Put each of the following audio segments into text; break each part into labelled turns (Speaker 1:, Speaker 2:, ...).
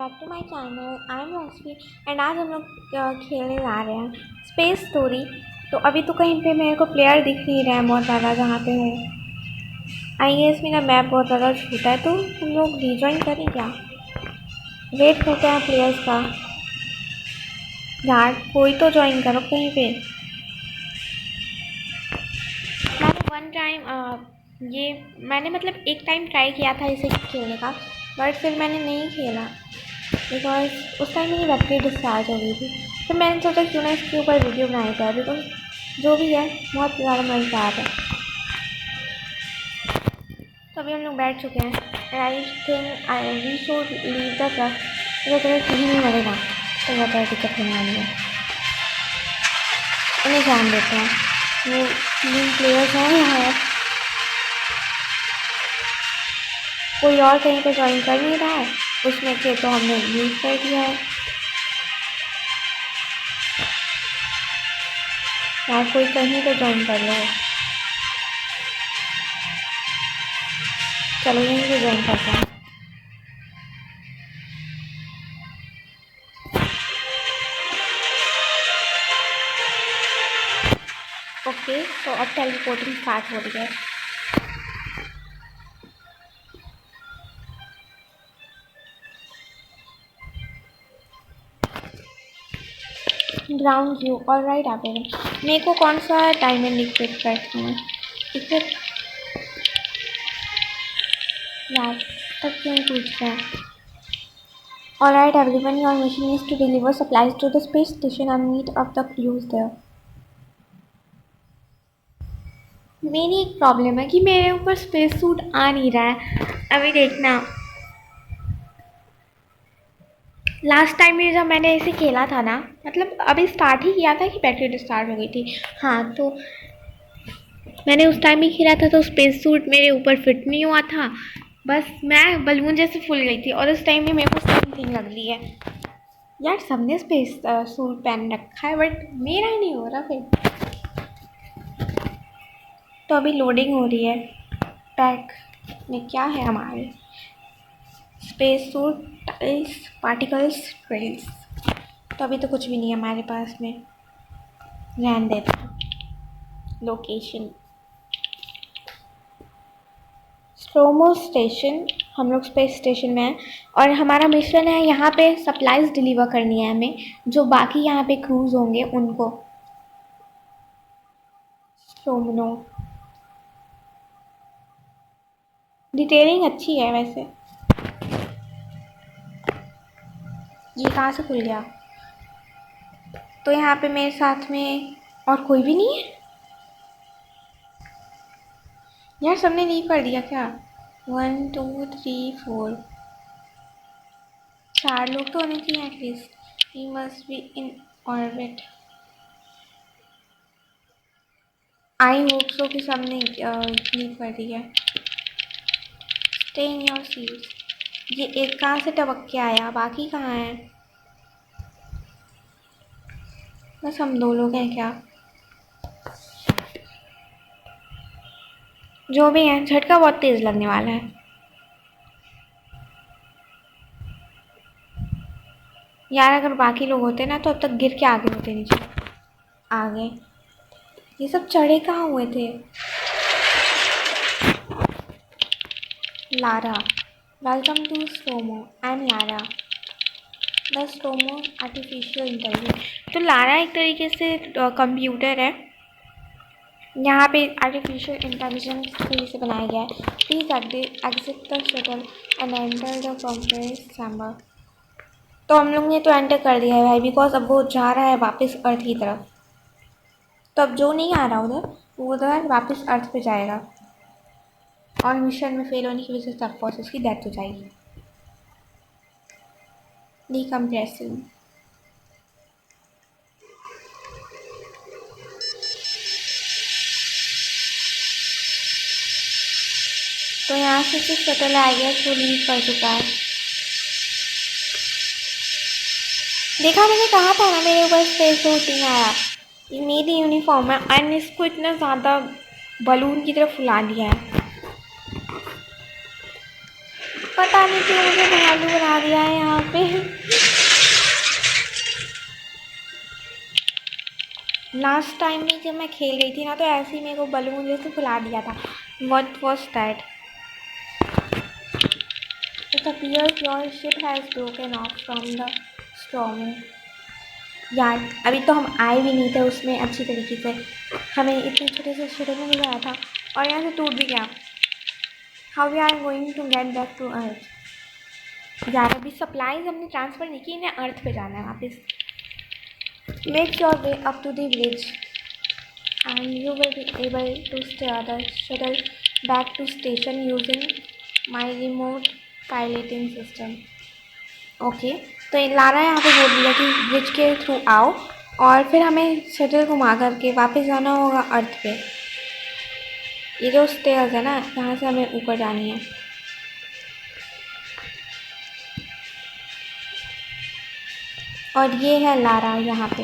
Speaker 1: Back to my channel. I am Roshni and आज हम लोग खेलने जा रहे हैं स्पेस स्टोरी। तो अभी तो कहीं पे मेरे को प्लेयर दिख नहीं रहे हैं बहुत ज़्यादा जहाँ पे हूँ। आई गेस मेरा मैप बहुत ज़्यादा छोटा है, तो हम लोग रीजॉइन करें क्या? वेट करते हैं प्लेयर्स का। यार कोई तो ज्वाइन करो कहीं पे। मैंने वन टाइम मैंने मतलब एक टाइम ट्राई किया था इसे खेलने का, बट फिर मैंने नहीं खेला बिकॉज उस टाइम मेरी बैटरी डिस्चार्ज हो गई थी। तो मैंने सोचा क्यों ना इसके ऊपर वीडियो बनाई जाए, बिकॉज जो भी है बहुत ज़्यादा मज़ा आता है। तो अभी हम लोग बैठ चुके हैं and I think I we should leave the truck. तो कहीं नहीं मरेगा तो ज़्यादा दिक्कत होने वाली है। उन्हें ध्यान देते हैं, वो 3 प्लेयर्स हैं यहाँ। कोई और कहीं पे ज्वाइन कर नहीं रहा है, उसमें से तो हमने यूज़ कर दिया है। यार कोई कहीं तो ज्वाइन कर लो। चलो यहीं पे ज्वाइन करते हैं। ओके तो अब टेलीपोर्टिंग स्टार्ट हो रही है। ग्राउंड व्यू और राइट आप मेरे को कौन सा डायमंड इक्विप करती हूँ इक्विप? यार तब क्यों पूछ रहे हैं? Alright everyone, your mission is to deliver supplies to the space station and meet up the crews there. मेरी एक प्रॉब्लम है कि मेरे ऊपर स्पेस सूट आ नहीं रहा है। अभी देखना, लास्ट टाइम में जब मैंने इसे खेला था ना, मतलब अभी स्टार्ट ही किया था कि बैटरी डिस्चार्ज हो गई थी। हाँ तो मैंने उस टाइम ही खेला था तो स्पेस सूट मेरे ऊपर फिट नहीं हुआ था, बस मैं बलून जैसे फूल गई थी। और उस टाइम में मेरे को सेम थिंग लग रही है। यार सबने स्पेस सूट पहन रखा है बट मेरा नहीं हो रहा फिर। तो अभी लोडिंग हो रही है। पैक में क्या है हमारे? Space suit, tiles, particles, trails. तो अभी तो कुछ भी नहीं है हमारे पास में। रहने देते हैं। Location Stromo station. हम लोग स्पेस स्टेशन में हैं और हमारा मिशन है यहाँ पे सप्लाईज डिलीवर करनी है हमें, जो बाकी यहाँ पे क्रूज होंगे उनको। स्ट्रोमनो डिटेलिंग अच्छी है वैसे। ये कहाँ से खुल गया? तो यहाँ पे मेरे साथ में और कोई भी नहीं है? यार सबने लीव कर दिया क्या? 1 2 3 4 4 लोग तो होने चाहिए at least. He must be in orbit. I hope so कि सबने लीव कर दिया। Stay in your seat. ये एक कहाँ से टपक के आया, बाकी कहाँ है? बस हम 2 लोग हैं क्या? जो भी है झटका बहुत तेज लगने वाला है। यार अगर बाकी लोग होते ना तो अब तक गिर के आगे होते नीचे। आगे ये सब चढ़े कहाँ हुए थे? Lara, welcome to Stomo. I am Lara the Stomo artificial intelligence. तो लारा एक तरीके से कंप्यूटर है। यहाँ पे आर्टिफिशियल इंटेलिजेंस से इसे बनाया गया है। Please exit the shuttle and enter the complex chamber. तो हम लोग ने तो एंटर कर दिया है भाई, बिकॉज अब वो जा रहा है वापस अर्थ की तरफ। तो अब जो नहीं आ रहा उधर, वो उधर वापस अर्थ पे जाएगा और मिशन में फेल होने की वजह से सब फोर्सेस की डेथ हो जाएगी। डीकम्प्रेसिंग। तो यहाँ से जो शटल आ गया वो लीव कर चुका है। देखा मैंने कहा था ना मेरे ऊपर स्पेस सूट नहीं आया। ये मेरी यूनिफॉर्म है एंड इसको इतना ज़्यादा बलून की तरफ फुला दिया है। पता नहीं क्यों मुझे भालू बना दिया है यहाँ पे। लास्ट टाइम में जब मैं खेल रही थी ना तो ऐसे ही मेरे को बलून जैसे फुला दिया था। What was that? It appears your ship has broken off from the storm. यार अभी तो हम आए भी नहीं थे उसमें अच्छी तरीके से, हमें इतने छोटे से छोटे में मिल आया था और यहाँ से टूट भी गया। How we are going to get back to Earth? यार अभी सप्लाईज हमने ट्रांसफ़र नहीं की, इन्हें अर्थ पे जाना है वापस। Make your way up to the bridge and you will be able to steer the shuttle back to station using my remote piloting system. Okay तो लारा यहाँ पे बोल दिया कि ब्रिज के थ्रू आओ और फिर हमें शटल घुमा करके वापस जाना होगा अर्थ पे। ये जो स्टेयर्स है ना, यहाँ से हमें ऊपर जानी है। और ये है लारा यहाँ पे।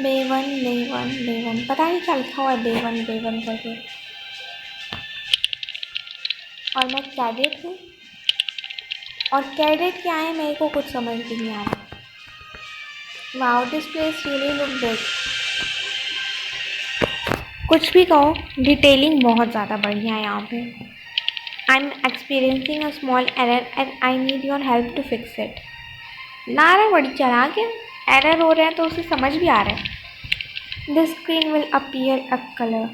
Speaker 1: B1 B1 B1 पता नहीं क्या लिखा हुआ है B1 B1 करके। और मैं कैडेट हूँ, और कैडेट क्या है मेरे को कुछ समझ नहीं आ रहा। Wow this place really look big. कुछ भी कहो, डिटेलिंग बहुत ज़्यादा बढ़िया है यहाँ पे। I am experiencing a small error and I need your help to fix it. Lara बड़ी चालाक है, एरर हो रहे हैं तो उसे समझ भी आ रहा है। This screen will appear a colour.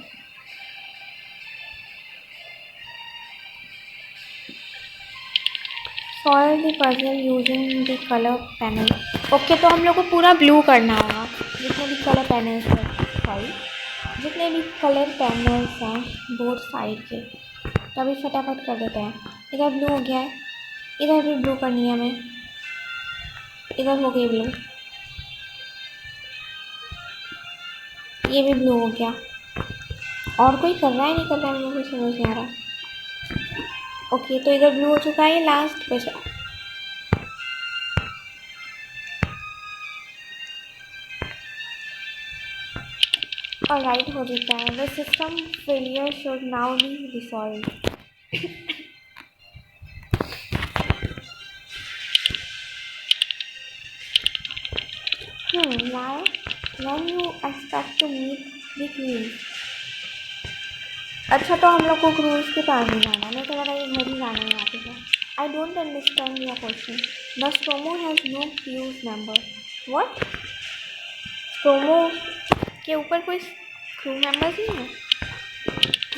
Speaker 1: Solve the puzzle using the colour panel. Okay तो हम लोग को पूरा ब्लू करना होगा, जितने भी कलर पैनल्स हैं, सॉरी जितने भी कलर पैनल्स हैं बोथ साइड के। तो अभी फटाफट कर देते हैं। इधर ब्लू हो गया है, इधर भी ब्लू करनी है हमें, इधर हो गई ब्लू, ये भी ब्लू हो गया। और कोई कर रहा है नहीं कर रहा है, मुझे कुछ समझ नहीं आ रहा। ओके तो इधर ब्लू हो चुका है, लास्ट बचा। ऑलराइट हो चुका है। The system failure should now be resolve. Now when you expect to meet the cruise। अच्छा तो हम लोग को क्रूज के पास नहीं जाना, मैं तो लगा ये घर ही जाना है यहाँ पे। I don't understand your question. The Stromo has no crews member. What? Stromo के ऊपर कोई क्रू मेंबर्स नहीं है?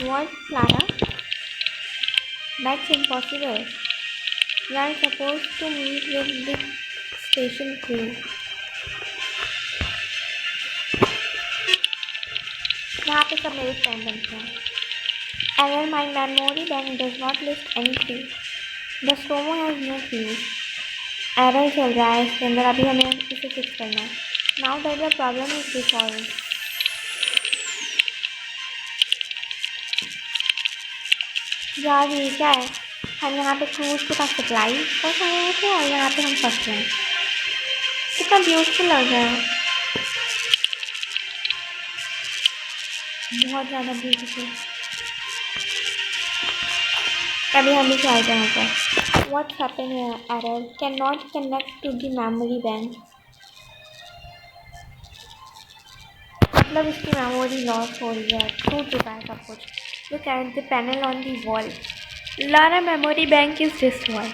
Speaker 1: What Lara? That's impossible. We are suppose to meet with the station crew. यहाँ पे सब मेरे फ्रेंड बनते हैं। Error, my memory bank does not list any crew. The Stomo has no crew. Error चल रहा है इसके अंदर, अभी हमें इसे फिक्स करना है। Now that the problem is resolved. यार ये क्या है, हम यहाँ पे क्रूज के पास सप्लाई कर रहे थे और यहाँ पे हम फंस गए। कितना ब्यूटीफुल लग रहा है, बहुत ज़्यादा ब्यूटीफुल। अभी हम भी चलते हैं ऊपर। What's happened here? Error cannot connect to the memory bank। मतलब इसकी मेमोरी लॉस हो रही है, टूट चुका है सब कुछ। Look at the panel on the wall. Lara memory bank is destroy.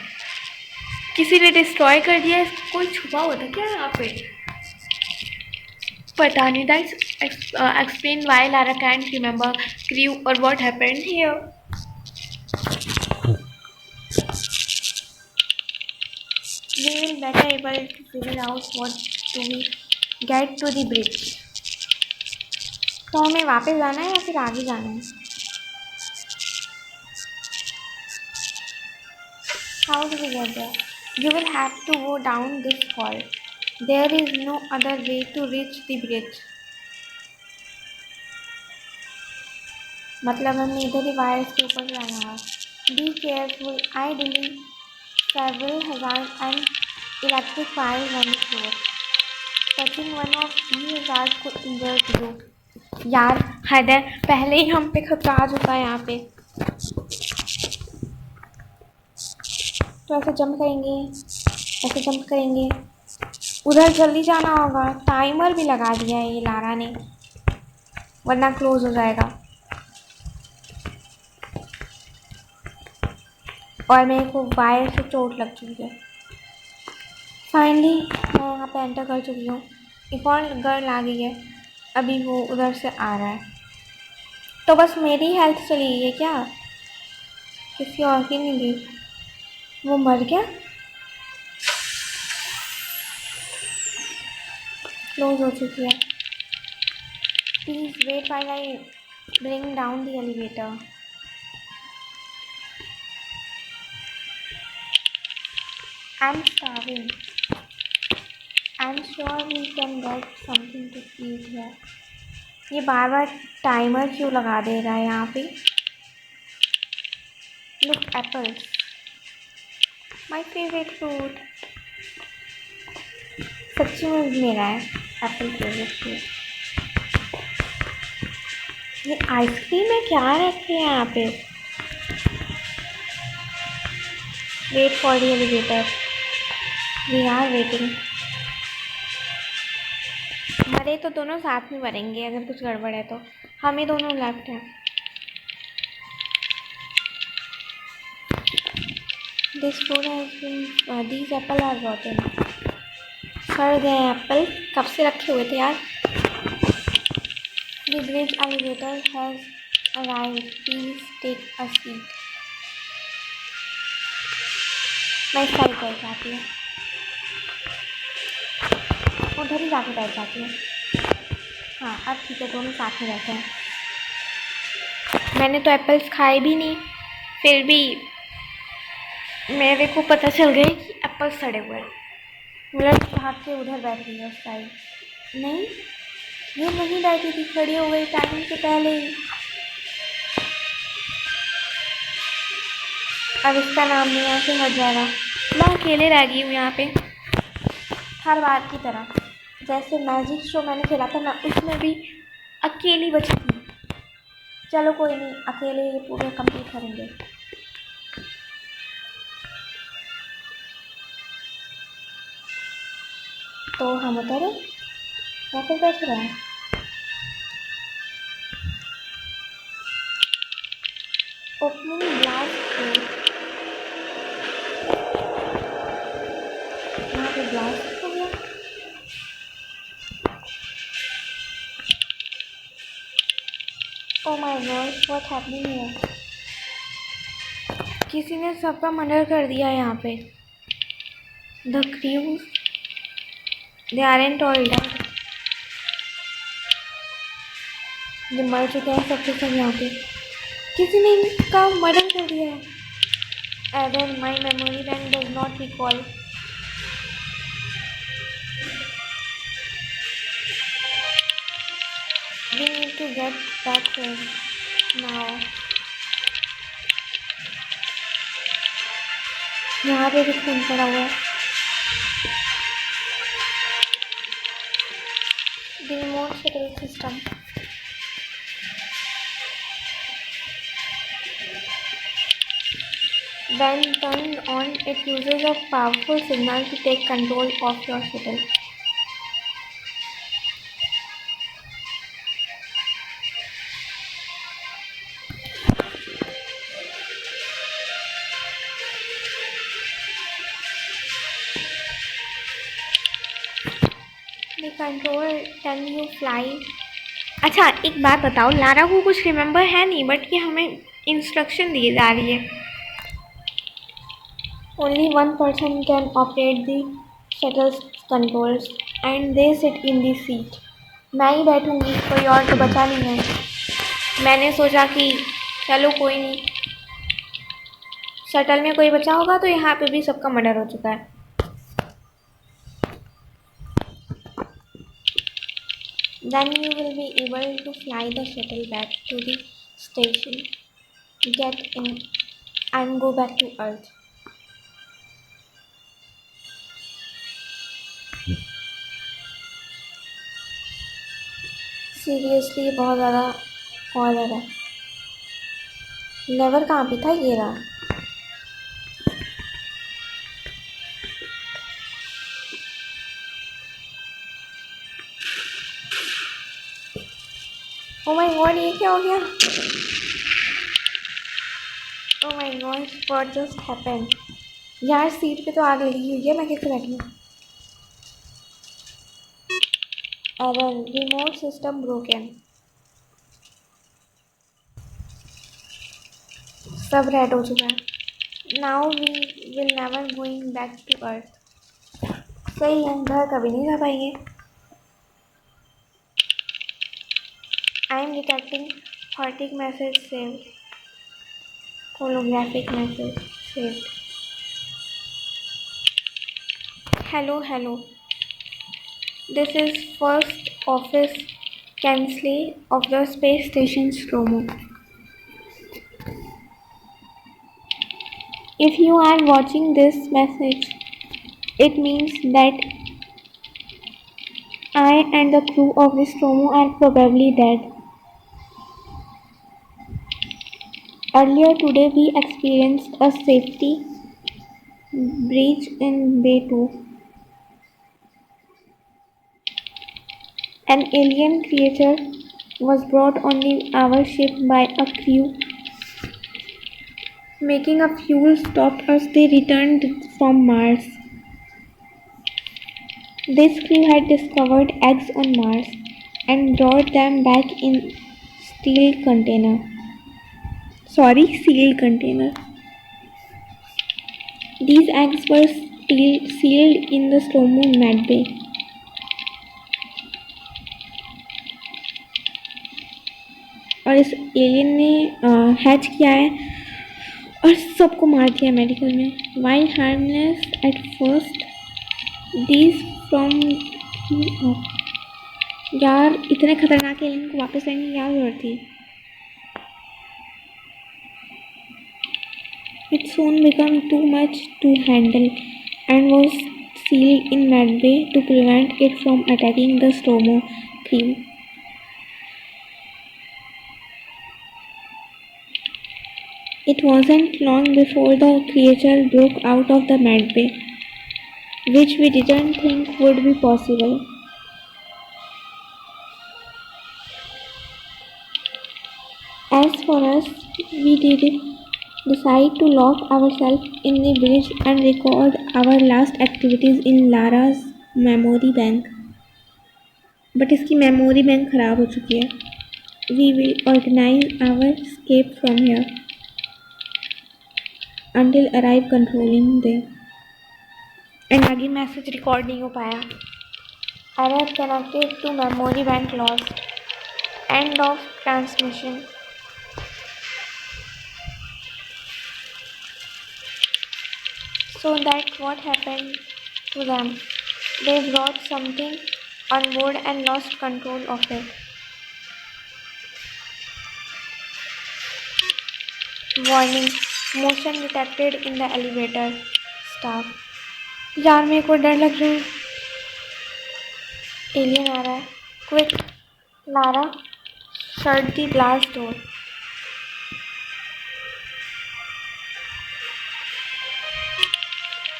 Speaker 1: किसी ने डिस्ट्रॉय कर दिया, कोई छुपा हुआ था क्या यहाँ पे? पता नहीं। That's explain why Lara can't remember crew और what happened here. We will better able to figure out what to we get to the bridge। तो हमें वापस जाना है या फिर आगे जाना है? How do we get there? You will have to go down this hall. There is no other way to reach the bridge। मतलब हमें इधर ही वायर्स के ऊपर जाना है। Be careful, I believe several hazards and electric wires on the floor। Touching one of these hazards could injure you। यार हद है, पहले ही हम पे खतरा आ चुका है यहाँ पे। तो ऐसे जंप करेंगे, ऐसे जंप करेंगे। उधर जल्दी जाना होगा, टाइमर भी लगा दिया है ये लारा ने, वरना क्लोज हो जाएगा। और मेरे को वायर से चोट लग चुकी है। फाइनली मैं यहाँ पे एंटर कर चुकी हूँ। एक और गर्ल आ गई है, अभी वो उधर से आ रहा है। तो बस मेरी हेल्थ चली गई है क्या, किसी और की नहीं गई? वो मर गया? क्लोज हो चुकी है। Please wait while I bring down the elevator. I'm starving. I'm sure we can get something to eat here. ये बार बार टाइमर क्यों लगा दे रहा है यहाँ पे? Look, apples. My favorite fruit. सच्ची में मेरा है एप्पल फेवरेट फ्रूट। ये आइसक्रीम में क्या रखे हैं यहाँ पे? Wait for the elevator, we are waiting. मरे तो दोनों साथ में मरेंगे अगर कुछ गड़बड़ है तो, हम ही दोनों लेफ्ट हैं। This food has been these apple are rotten. सड़ गए एप्पल, कब से रखे हुए थे यार। The bridge elevator has arrived, please take a seat. मैं साइड बैठ जाती हूँ, उधर ही जाके बैठ जाती हूँ। हाँ अब ठीक है, दोनों साथ में बैठे हैं। मैंने तो एप्पल्स खाए भी नहीं, फिर भी मेरे को पता चल गया कि एप्पल्स सड़े हुए हैं। बुलेट भाग के उधर बैठ गई है उस साइड। नहीं, ये नहीं बैठी थी, खड़ी हो गई टाइम से पहले ही। अब इसका नाम नहीं यहाँ से हट जाएगा। मैं अकेले रह गई हूँ यहाँ पे, हर बार की तरह। जैसे मैजिक शो मैंने खेला था ना, उसमें भी अकेली बची थी। चलो कोई नहीं, अकेले ये पूरे कंप्लीट करेंगे। तो हम उतरे या फिर बैठ रहे हैं? ओपनिंग ब्लास्ट यहाँ पे ब्लास्ट हो गया। Oh my god, what happening here? किसी ने सबका मर्डर कर दिया यहाँ पे। The cruise they aren't all dead. जो मर चुके हैं सबके सब यहाँ पे, किसी ने इनका मर्डर कर दिया है। Adder my memory bank does not recall. We need to get back home now. यहाँ पे भी खून पड़ा हुआ है। The remote shuttle system. When turned on, it uses a powerful signal to take control of your shuttle. The control can you fly. अच्छा एक बात बताओ, लारा को कुछ रिमेम्बर है नहीं, बट ये हमें इंस्ट्रक्शन दी जा रही है। Only one person can operate the shuttle's controls and they sit in the seat. मैं ही बैठूंगी, कोई और तो बचा नहीं है। मैंने सोचा कि चलो कोई नहीं, शटल में कोई बचा होगा तो यहाँ पे भी सबका मर्डर हो चुका है। Then you will be able to fly the shuttle back to the station, get in and go back to Earth. Seriously बहुत ज़्यादा हॉरर है। लेवर कहाँ पे था? ये रहा। ओ माय गॉड, ये क्या हो गया? Oh my god, what just happened? यार सीट पे तो आग लगी हुई है, मैं कैसे बैठी? Error, remote system broken. सब रेड हो चुका है। Now we will never going back to earth. सही है, घर कभी नहीं जा पाएंगे। I am detecting photic message save, holographic message save. Hello hello, this is first office Kensley of the space station Stromo. If you are watching this message, it means that I and the crew of Nostromo are probably dead. Earlier today, we experienced a safety breach in Bay 2. An alien creature was brought on our ship by a crew. Making a fuel stop as they returned from Mars. This crew had discovered eggs on Mars and brought them back in sealed container. These eggs were sealed in the Stromo Med Bay. और इस alien ने hatch किया है और सबको मार दिया medical में। While harmless at first, these from यार इतने खतरनाक एलियन को वापस लाने की क्या जरूरत थी? It soon became too much to handle and was sealed in Med Bay to prevent it from attacking the Stromo crew. It wasn't long before the creature broke out of the Med Bay, which we didn't think would be possible. As for us, we did decide to lock ourselves in the bridge and record our last activities in Lara's memory bank. But इसकी memory bank खराब हो चुकी है. We will organize our escape from here until arrive controlling there. And आगे message record नहीं हो पाया. Error connected to memory bank lost. End of transmission. So that's what happened to them. They brought something on board and lost control of it. Warning, motion detected in the elevator. Staff. यार मेरे को डर लग रहा है. Alien आ रहा है. Quick, Lara, shut the blast door.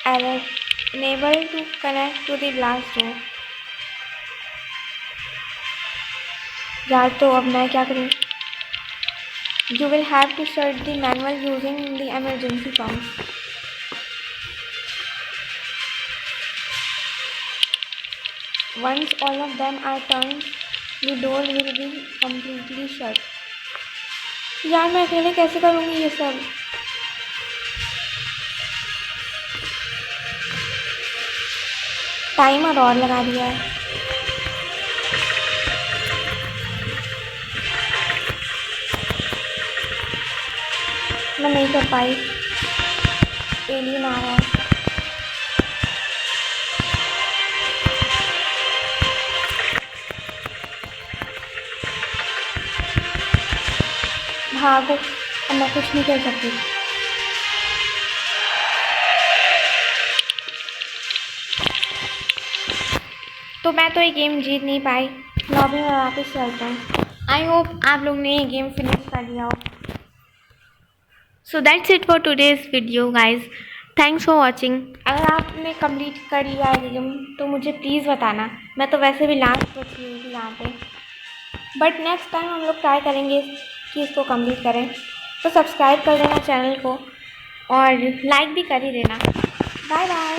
Speaker 1: Error, unable to connect to the blast door. यार तो अब मैं क्या करूँ? You will have to shut the manual using the emergency pump. Once all of them are turned, the door will be completely shut. यार मैं अकेले कैसे करूँगी ये सब? टाइमर और लगा दिया है. मैं नहीं कर पाई. एलियन आ रहा है. भागो, अब मैं कुछ नहीं कर सकती. तो मैं तो ये गेम जीत नहीं पाई. लॉबी में वापस चलते हैं. आई होप आप लोग ने ये गेम फिनिश कर लिया हो. So that's it for today's video guys. Thanks for watching. अगर आपने कंप्लीट कर लिया है गेम तो मुझे प्लीज़ बताना. मैं तो वैसे भी लास्ट बची हुई थी यहाँ पे. बट नेक्स्ट टाइम हम लोग ट्राई करेंगे कि इसको कंप्लीट करें। तो सब्सक्राइब कर देना चैनल को और लाइक भी कर ही देना। Bye bye.